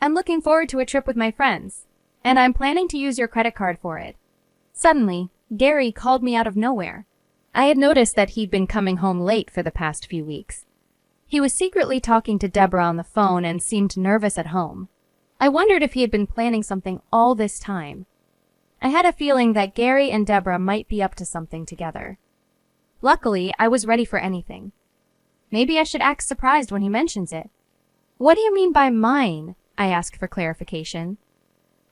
I'm looking forward to a trip with my friends, and I'm planning to use your credit card for it. Suddenly, Gary called me out of nowhere. I had noticed that he'd been coming home late for the past few weeks. He was secretly talking to Deborah on the phone and seemed nervous at home. I wondered if he had been planning something all this time. I had a feeling that Gary and Deborah might be up to something together. Luckily, I was ready for anything. Maybe I should act surprised when he mentions it. What do you mean by mine? I asked for clarification.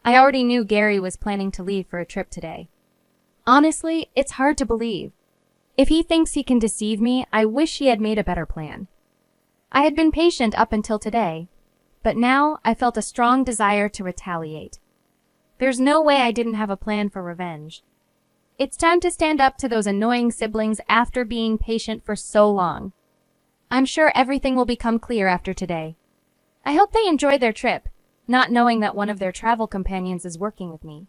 I already knew Gary was planning to leave for a trip today. Honestly, it's hard to believe. If he thinks he can deceive me, I wish he had made a better plan. I had been patient up until today, but now I felt a strong desire to retaliate. There's no way I didn't have a plan for revenge. It's time to stand up to those annoying siblings after being patient for so long. I'm sure everything will become clear after today. I hope they enjoy their trip, not knowing that one of their travel companions is working with me.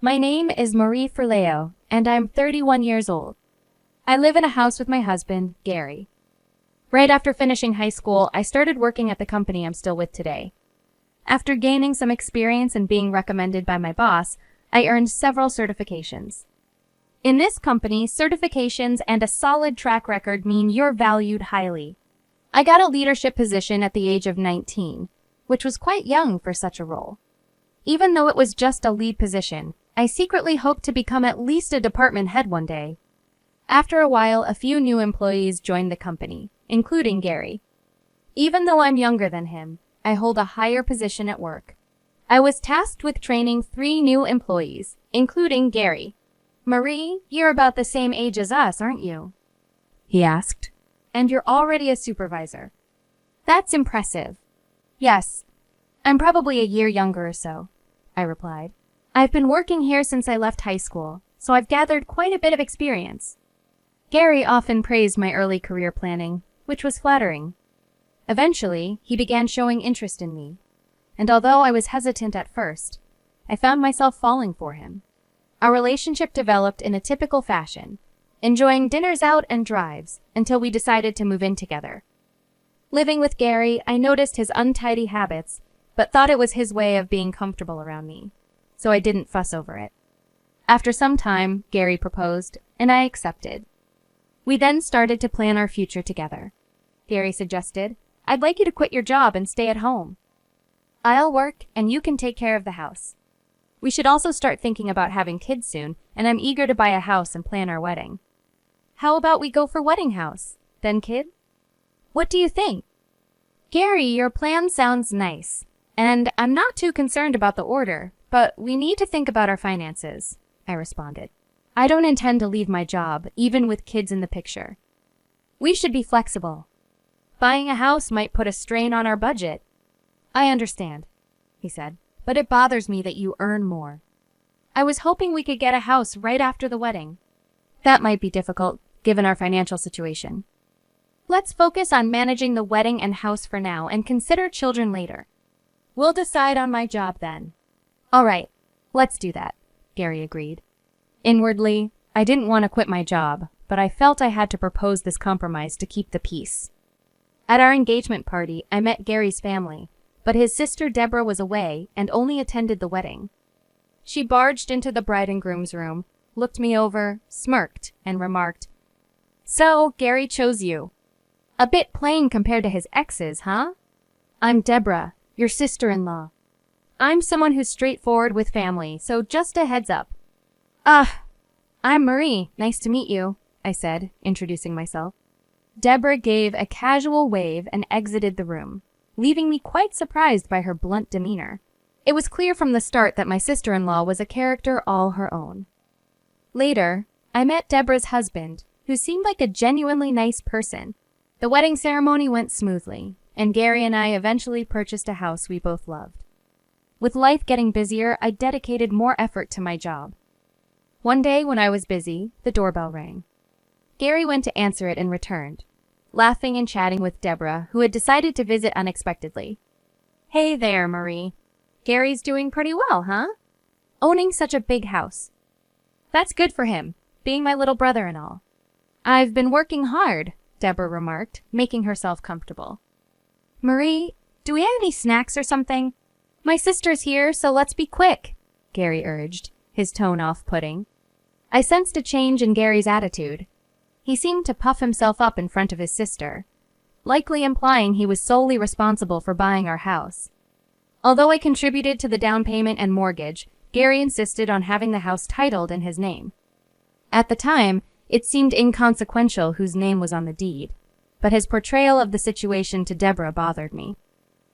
My name is Marie Ferleo, and I'm 31 years old. I live in a house with my husband, Gary. Right after finishing high school, I started working at the company I'm still with today. After gaining some experience and being recommended by my boss, I earned several certifications. In this company, certifications and a solid track record mean you're valued highly. I got a leadership position at the age of 19, which was quite young for such a role. Even though it was just a lead position, I secretly hoped to become at least a department head one day. After a while, a few new employees joined the company, including Gary. Even though I'm younger than him, I hold a higher position at work. I was tasked with training 3 new employees, including Gary. Marie, you're about the same age as us, aren't you? He asked. And you're already a supervisor. That's impressive. Yes, I'm probably a year younger or so, I replied. I've been working here since I left high school, so I've gathered quite a bit of experience. Gary often praised my early career planning, which was flattering. Eventually, he began showing interest in me, and although I was hesitant at first, I found myself falling for him. Our relationship developed in a typical fashion, enjoying dinners out and drives until we decided to move in together. Living with Gary, I noticed his untidy habits, but thought it was his way of being comfortable around me, so I didn't fuss over it. After some time, Gary proposed, and I accepted. We then started to plan our future together. Gary suggested, I'd like you to quit your job and stay at home. I'll work, and you can take care of the house. We should also start thinking about having kids soon, and I'm eager to buy a house and plan our wedding. How about we go for wedding house, then kid? What do you think? Gary, your plan sounds nice, and I'm not too concerned about the order, but we need to think about our finances, I responded. I don't intend to leave my job, even with kids in the picture. We should be flexible. Buying a house might put a strain on our budget. I understand, he said, but it bothers me that you earn more. I was hoping we could get a house right after the wedding. That might be difficult, given our financial situation. Let's focus on managing the wedding and house for now and consider children later. We'll decide on my job then. All right, let's do that, Gary agreed. Inwardly, I didn't want to quit my job, but I felt I had to propose this compromise to keep the peace. At our engagement party, I met Gary's family, but his sister Deborah was away and only attended the wedding. She barged into the bride and groom's room, looked me over, smirked, and remarked, So, Gary chose you. A bit plain compared to his exes, huh? I'm Deborah, your sister-in-law. I'm someone who's straightforward with family, so just a heads up. I'm Marie. Nice to meet you, I said, introducing myself. Deborah gave a casual wave and exited the room, leaving me quite surprised by her blunt demeanor. It was clear from the start that my sister-in-law was a character all her own. Later, I met Deborah's husband, who seemed like a genuinely nice person. The wedding ceremony went smoothly, and Gary and I eventually purchased a house we both loved. With life getting busier, I dedicated more effort to my job. One day when I was busy, the doorbell rang. Gary went to answer it and returned, laughing and chatting with Deborah, who had decided to visit unexpectedly. Hey there, Marie. Gary's doing pretty well, huh? Owning such a big house. That's good for him, being my little brother and all. I've been working hard, Deborah remarked, making herself comfortable. Marie, do we have any snacks or something? My sister's here, so let's be quick, Gary urged, his tone off-putting. I sensed a change in Gary's attitude. He seemed to puff himself up in front of his sister, likely implying he was solely responsible for buying our house. Although I contributed to the down payment and mortgage, Gary insisted on having the house titled in his name. At the time, it seemed inconsequential whose name was on the deed, but his portrayal of the situation to Deborah bothered me.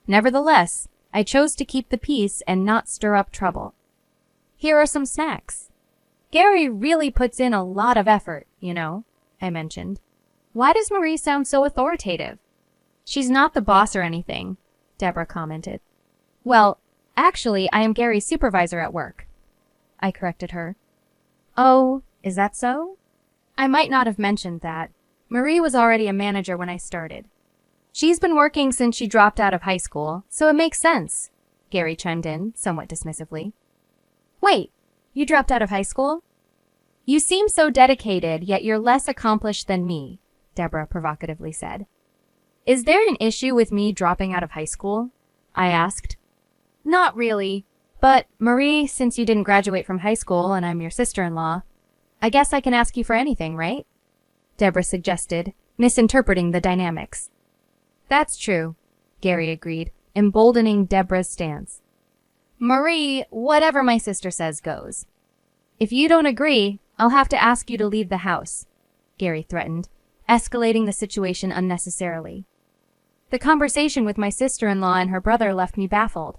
Nevertheless, I chose to keep the peace and not stir up trouble. Here are some snacks. Gary really puts in a lot of effort, you know, I mentioned. Why does Marie sound so authoritative? She's not the boss or anything, Deborah commented. Well, actually, I am Gary's supervisor at work, I corrected her. Oh, is that so? I might not have mentioned that. Marie was already a manager when I started. She's been working since she dropped out of high school, so it makes sense, Gary chimed in, somewhat dismissively. Wait, you dropped out of high school? You seem so dedicated, yet you're less accomplished than me, Deborah provocatively said. Is there an issue with me dropping out of high school? I asked. Not really, but Marie, since you didn't graduate from high school and I'm your sister-in-law, I guess I can ask you for anything, right? Deborah suggested, misinterpreting the dynamics. That's true, Gary agreed, emboldening Deborah's stance. Marie, whatever my sister says goes. If you don't agree, I'll have to ask you to leave the house, Gary threatened, escalating the situation unnecessarily. The conversation with my sister-in-law and her brother left me baffled.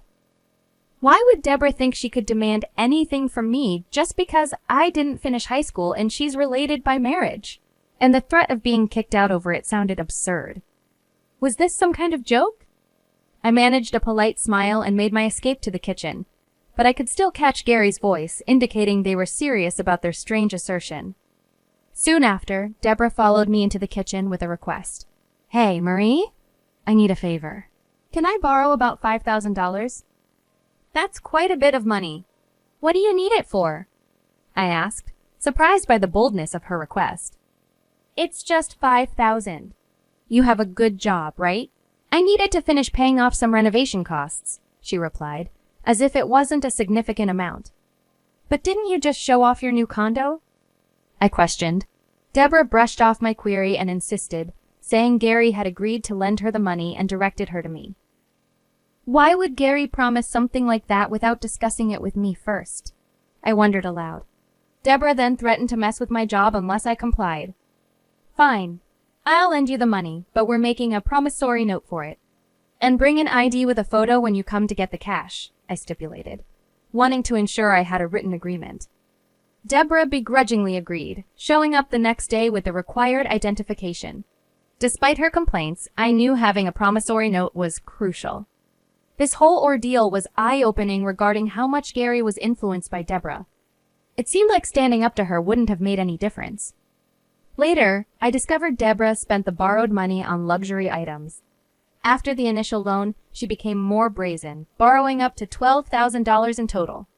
Why would Deborah think she could demand anything from me just because I didn't finish high school and she's related by marriage? And the threat of being kicked out over it sounded absurd. Was this some kind of joke? I managed a polite smile and made my escape to the kitchen, but I could still catch Gary's voice, indicating they were serious about their strange assertion. Soon after, Deborah followed me into the kitchen with a request. Hey, Marie? I need a favor. Can I borrow about $5,000? That's quite a bit of money. What do you need it for? I asked, surprised by the boldness of her request. It's just $5,000. You have a good job, right? I need it to finish paying off some renovation costs, she replied, as if it wasn't a significant amount. But didn't you just show off your new condo? I questioned. Deborah brushed off my query and insisted, saying Gary had agreed to lend her the money and directed her to me. Why would Gary promise something like that without discussing it with me first? I wondered aloud. Deborah then threatened to mess with my job unless I complied. Fine. I'll lend you the money, but we're making a promissory note for it. And bring an ID with a photo when you come to get the cash, I stipulated, wanting to ensure I had a written agreement. Deborah begrudgingly agreed, showing up the next day with the required identification. Despite her complaints, I knew having a promissory note was crucial. This whole ordeal was eye-opening regarding how much Gary was influenced by Deborah. It seemed like standing up to her wouldn't have made any difference. Later, I discovered Deborah spent the borrowed money on luxury items. After the initial loan, she became more brazen, borrowing up to $12,000 in total.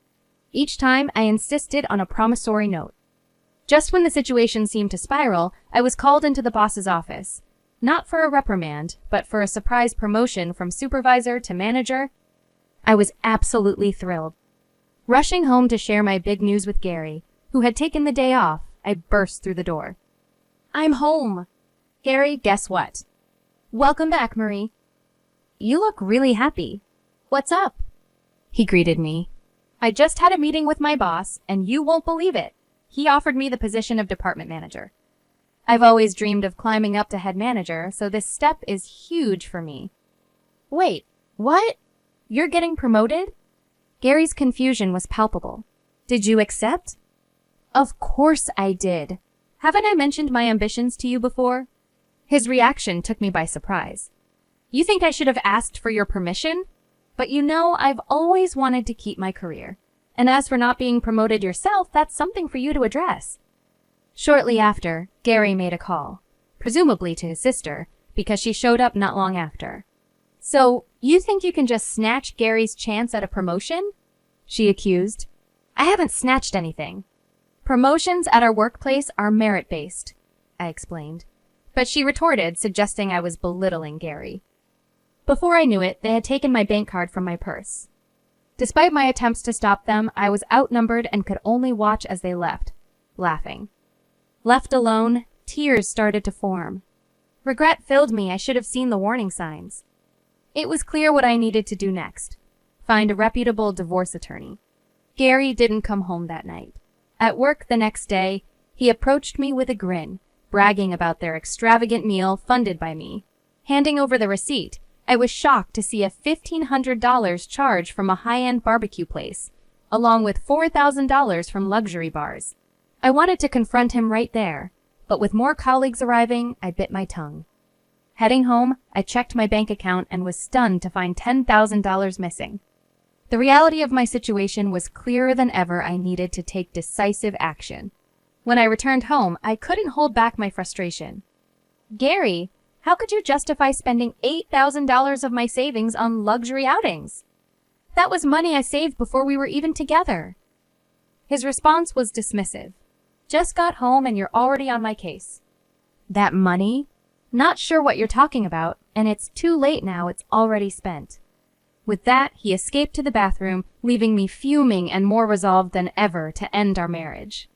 Each time, I insisted on a promissory note. Just when the situation seemed to spiral, I was called into the boss's office. Not for a reprimand, but for a surprise promotion from supervisor to manager. I was absolutely thrilled. Rushing home to share my big news with Gary, who had taken the day off, I burst through the door. I'm home. Gary, guess what? Welcome back, Marie. You look really happy. What's up? He greeted me. I just had a meeting with my boss, and you won't believe it. He offered me the position of department manager. I've always dreamed of climbing up to head manager, so this step is huge for me. Wait, what? You're getting promoted? Gary's confusion was palpable. Did you accept? Of course I did. Haven't I mentioned my ambitions to you before? His reaction took me by surprise. You think I should have asked for your permission? But you know, I've always wanted to keep my career. And as for not being promoted yourself, that's something for you to address. Shortly after, Gary made a call, presumably to his sister, because she showed up not long after. So, you think you can just snatch Gary's chance at a promotion? She accused. I haven't snatched anything. Promotions at our workplace are merit-based, I explained. But she retorted, suggesting I was belittling Gary. Before I knew it, they had taken my bank card from my purse. Despite my attempts to stop them, I was outnumbered and could only watch as they left, laughing. Left alone, tears started to form. Regret filled me. I should have seen the warning signs. It was clear what I needed to do next. Find a reputable divorce attorney. Gary didn't come home that night. At work the next day, he approached me with a grin, bragging about their extravagant meal funded by me. Handing over the receipt, I was shocked to see a $1,500 charge from a high-end barbecue place, along with $4,000 from luxury bars. I wanted to confront him right there, but with more colleagues arriving, I bit my tongue. Heading home, I checked my bank account and was stunned to find $10,000 missing. The reality of my situation was clearer than ever. I needed to take decisive action. When I returned home, I couldn't hold back my frustration. Gary, how could you justify spending $8,000 of my savings on luxury outings? That was money I saved before we were even together. His response was dismissive. Just got home and you're already on my case. That money? Not sure what you're talking about, and it's too late now. It's already spent. With that, he escaped to the bathroom, leaving me fuming and more resolved than ever to end our marriage.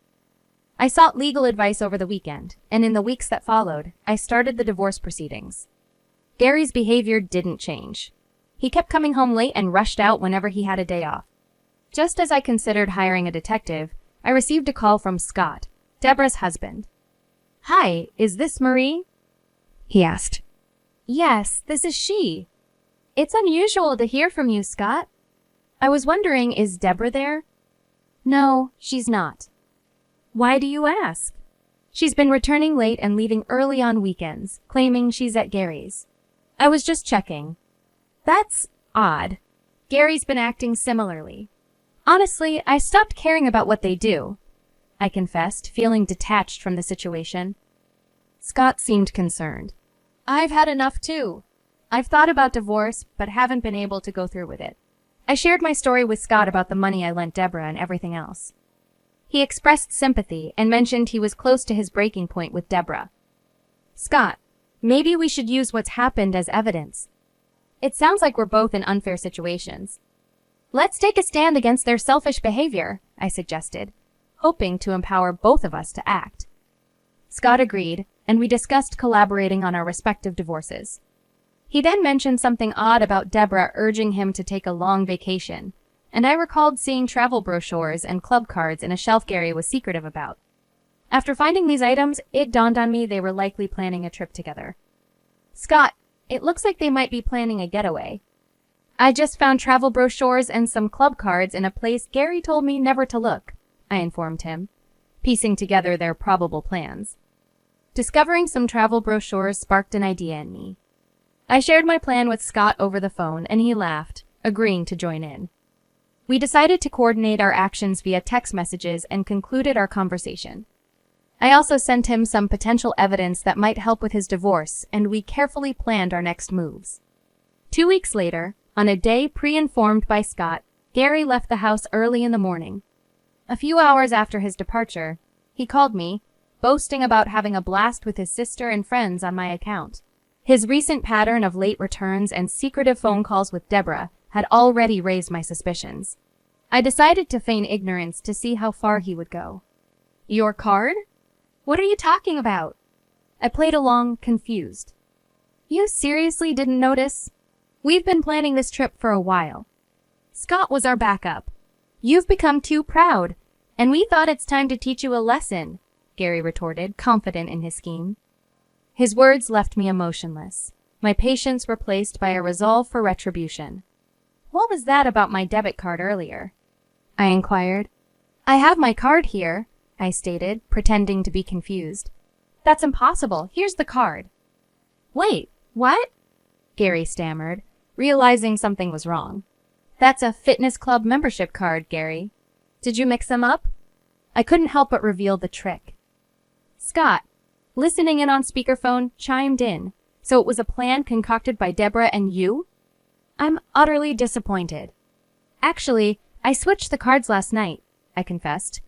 I sought legal advice over the weekend, and in the weeks that followed, I started the divorce proceedings. Gary's behavior didn't change. He kept coming home late and rushed out whenever he had a day off. Just as I considered hiring a detective, I received a call from Scott, Deborah's husband. "Hi, is this Marie?" he asked. "Yes, this is she. It's unusual to hear from you, Scott. I was wondering, is Deborah there?" "No, she's not." "Why do you ask?" "She's been returning late and leaving early on weekends, claiming she's at Gary's." "I was just checking." "That's odd. Gary's been acting similarly." "Honestly, I stopped caring about what they do," I confessed, feeling detached from the situation. Scott seemed concerned. "I've had enough too. I've thought about divorce, but haven't been able to go through with it." I shared my story with Scott about the money I lent Deborah and everything else. He expressed sympathy and mentioned he was close to his breaking point with Deborah. "Scott, maybe we should use what's happened as evidence. It sounds like we're both in unfair situations. Let's take a stand against their selfish behavior," I suggested, hoping to empower both of us to act. Scott agreed, and we discussed collaborating on our respective divorces. He then mentioned something odd about Deborah urging him to take a long vacation, and I recalled seeing travel brochures and club cards in a shelf Gary was secretive about. After finding these items, it dawned on me they were likely planning a trip together. "Scott, it looks like they might be planning a getaway. I just found travel brochures and some club cards in a place Gary told me never to look," I informed him, piecing together their probable plans. Discovering some travel brochures sparked an idea in me. I shared my plan with Scott over the phone, and he laughed, agreeing to join in. We decided to coordinate our actions via text messages and concluded our conversation. I also sent him some potential evidence that might help with his divorce, and we carefully planned our next moves. 2 weeks later, on a day pre-informed by Scott, Gary left the house early in the morning. A few hours after his departure, he called me, boasting about having a blast with his sister and friends on my account. His recent pattern of late returns and secretive phone calls with Deborah had already raised my suspicions. I decided to feign ignorance to see how far he would go. "Your card? What are you talking about?" I played along, confused. "You seriously didn't notice? We've been planning this trip for a while. Scott was our backup. You've become too proud, and we thought it's time to teach you a lesson," Gary retorted, confident in his scheme. His words left me emotionless, my patience replaced by a resolve for retribution. "What was that about my debit card earlier?" I inquired. "I have my card here," I stated, pretending to be confused. "That's impossible. Here's the card." "Wait, what?" Gary stammered, realizing something was wrong. "That's a fitness club membership card, Gary. Did you mix them up?" I couldn't help but reveal the trick. Scott, listening in on speakerphone, chimed in. "So it was a plan concocted by Deborah and you?" "I'm utterly disappointed." "Actually, I switched the cards last night," I confessed.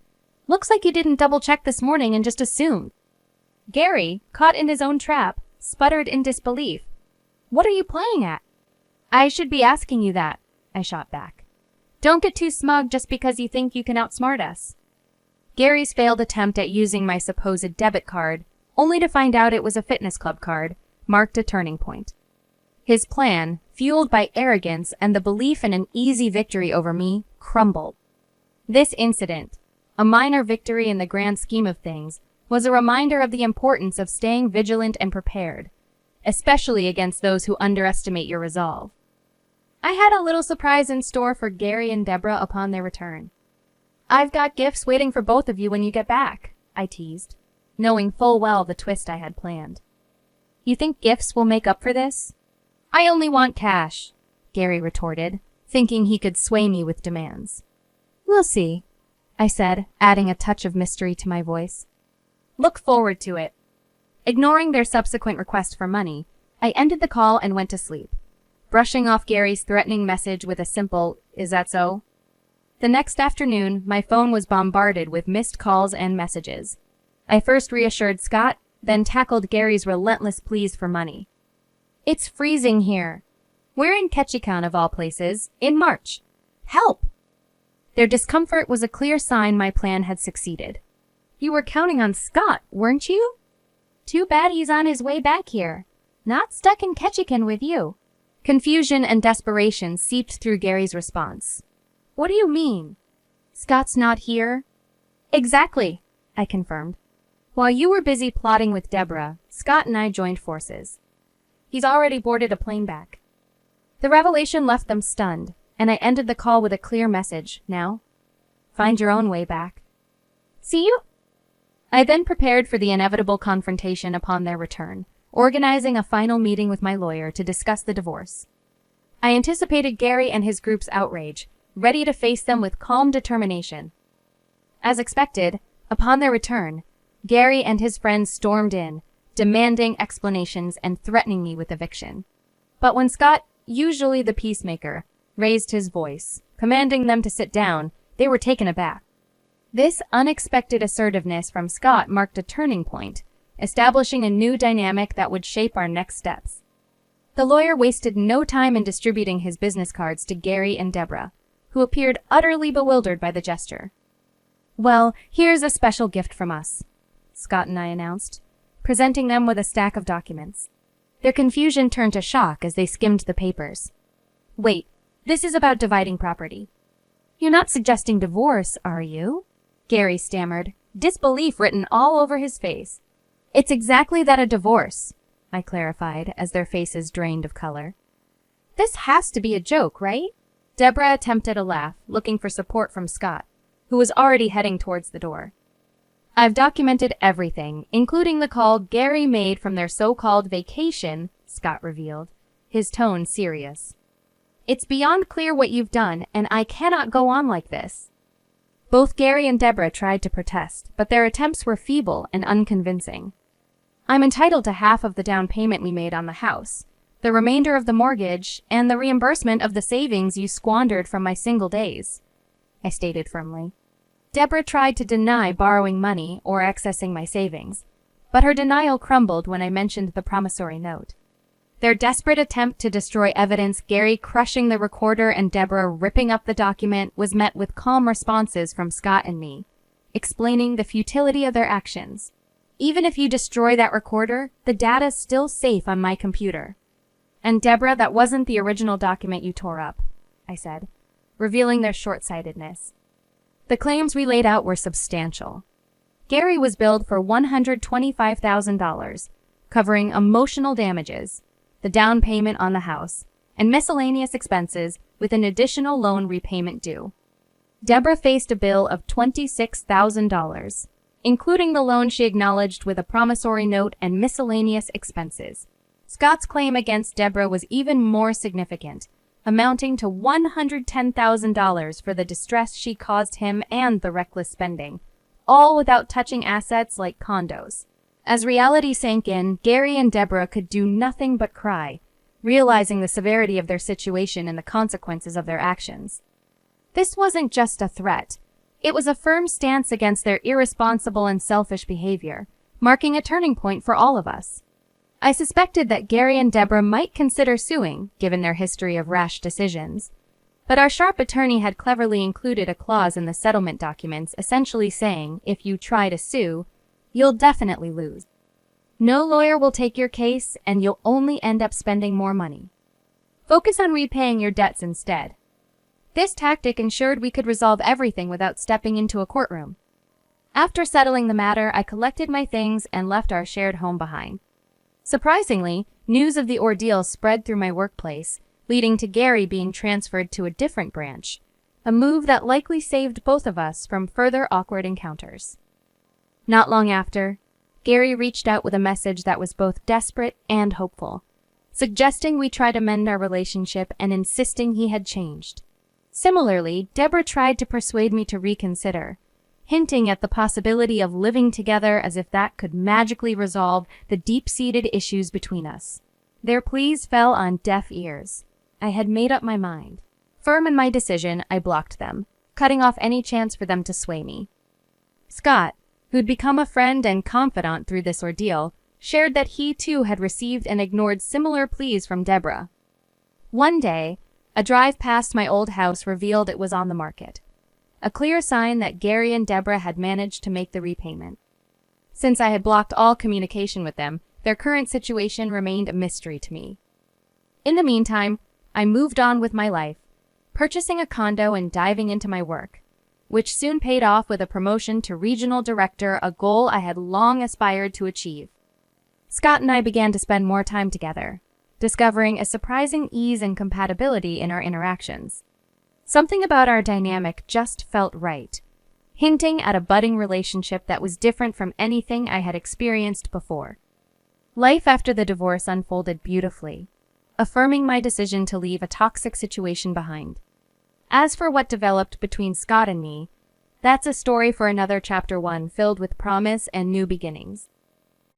"Looks like you didn't double-check this morning and just assumed." Gary, caught in his own trap, sputtered in disbelief. "What are you playing at?" "I should be asking you that," I shot back. Don't get too smug just because you think you can outsmart us. Gary's failed attempt at using my supposed debit card, only to find out it was a fitness club card, marked a turning point. His plan, fueled by arrogance and the belief in an easy victory over me, crumbled. This incident, a minor victory in the grand scheme of things, was a reminder of the importance of staying vigilant and prepared, especially against those who underestimate your resolve. I had a little surprise in store for Gary and Deborah upon their return. "I've got gifts waiting for both of you when you get back," I teased, knowing full well the twist I had planned. "You think gifts will make up for this?" "I only want cash," Gary retorted, thinking he could sway me with demands. "We'll see," I said, adding a touch of mystery to my voice. "Look forward to it." Ignoring their subsequent request for money, I ended the call and went to sleep, brushing off Gary's threatening message with a simple, "Is that so?" The next afternoon, my phone was bombarded with missed calls and messages. I first reassured Scott, then tackled Gary's relentless pleas for money. "It's freezing here. We're in Ketchikan of all places, in March. Help!" Their discomfort was a clear sign my plan had succeeded. "You were counting on Scott, weren't you? Too bad he's on his way back here. Not stuck in Ketchikan with you." Confusion and desperation seeped through Gary's response. "What do you mean? Scott's not here?" "Exactly," I confirmed. "While you were busy plotting with Deborah, Scott and I joined forces. He's already boarded a plane back." The revelation left them stunned, and I ended the call with a clear message. "Now, find your own way back." "See you?" I then prepared for the inevitable confrontation upon their return, organizing a final meeting with my lawyer to discuss the divorce. I anticipated Gary and his group's outrage, ready to face them with calm determination. As expected, upon their return, Gary and his friends stormed in, demanding explanations and threatening me with eviction. But when Scott, usually the peacemaker, raised his voice, commanding them to sit down, they were taken aback. This unexpected assertiveness from Scott marked a turning point, establishing a new dynamic that would shape our next steps. The lawyer wasted no time in distributing his business cards to Gary and Deborah, who appeared utterly bewildered by the gesture. "Well, here's a special gift from us," Scott and I announced, presenting them with a stack of documents. Their confusion turned to shock as they skimmed the papers. "Wait, this is about dividing property. You're not suggesting divorce, are you?" Gary stammered, disbelief written all over his face. "It's exactly that, a divorce," I clarified as their faces drained of color. "This has to be a joke, right?" Deborah attempted a laugh, looking for support from Scott, who was already heading towards the door. "I've documented everything, including the call Gary made from their so-called vacation," Scott revealed, his tone serious. "It's beyond clear what you've done, and I cannot go on like this." Both Gary and Deborah tried to protest, but their attempts were feeble and unconvincing. "I'm entitled to half of the down payment we made on the house, the remainder of the mortgage, and the reimbursement of the savings you squandered from my single days," I stated firmly. Deborah tried to deny borrowing money or accessing my savings, but her denial crumbled when I mentioned the promissory note. Their desperate attempt to destroy evidence, Gary crushing the recorder and Deborah ripping up the document, was met with calm responses from Scott and me, explaining the futility of their actions. "Even if you destroy that recorder, the data's still safe on my computer." "And Deborah, that wasn't the original document you tore up," I said, revealing their short-sightedness. The claims we laid out were substantial. Gary was billed for $125,000, covering emotional damages, the down payment on the house, and miscellaneous expenses with an additional loan repayment due. Deborah faced a bill of $26,000, including the loan she acknowledged with a promissory note and miscellaneous expenses. Scott's claim against Deborah was even more significant, amounting to $110,000 for the distress she caused him and the reckless spending, all without touching assets like condos. As reality sank in, Gary and Deborah could do nothing but cry, realizing the severity of their situation and the consequences of their actions. This wasn't just a threat. It was a firm stance against their irresponsible and selfish behavior, marking a turning point for all of us. I suspected that Gary and Deborah might consider suing, given their history of rash decisions. But our sharp attorney had cleverly included a clause in the settlement documents essentially saying, if you try to sue, you'll definitely lose. No lawyer will take your case, and you'll only end up spending more money. Focus on repaying your debts instead. This tactic ensured we could resolve everything without stepping into a courtroom. After settling the matter, I collected my things and left our shared home behind. Surprisingly, news of the ordeal spread through my workplace, leading to Gary being transferred to a different branch, a move that likely saved both of us from further awkward encounters. Not long after, Gary reached out with a message that was both desperate and hopeful, suggesting we try to mend our relationship and insisting he had changed. Similarly, Deborah tried to persuade me to reconsider, hinting at the possibility of living together as if that could magically resolve the deep-seated issues between us. Their pleas fell on deaf ears. I had made up my mind. Firm in my decision, I blocked them, cutting off any chance for them to sway me. Scott, who'd become a friend and confidant through this ordeal, shared that he too had received and ignored similar pleas from Deborah. One day, a drive past my old house revealed it was on the market, a clear sign that Gary and Deborah had managed to make the repayment. Since I had blocked all communication with them, their current situation remained a mystery to me. In the meantime, I moved on with my life, purchasing a condo and diving into my work, which soon paid off with a promotion to regional director, a goal I had long aspired to achieve. Scott and I began to spend more time together, discovering a surprising ease and compatibility in our interactions. Something about our dynamic just felt right, hinting at a budding relationship that was different from anything I had experienced before. Life after the divorce unfolded beautifully, affirming my decision to leave a toxic situation behind. As for what developed between Scott and me, that's a story for another chapter 1 filled with promise and new beginnings.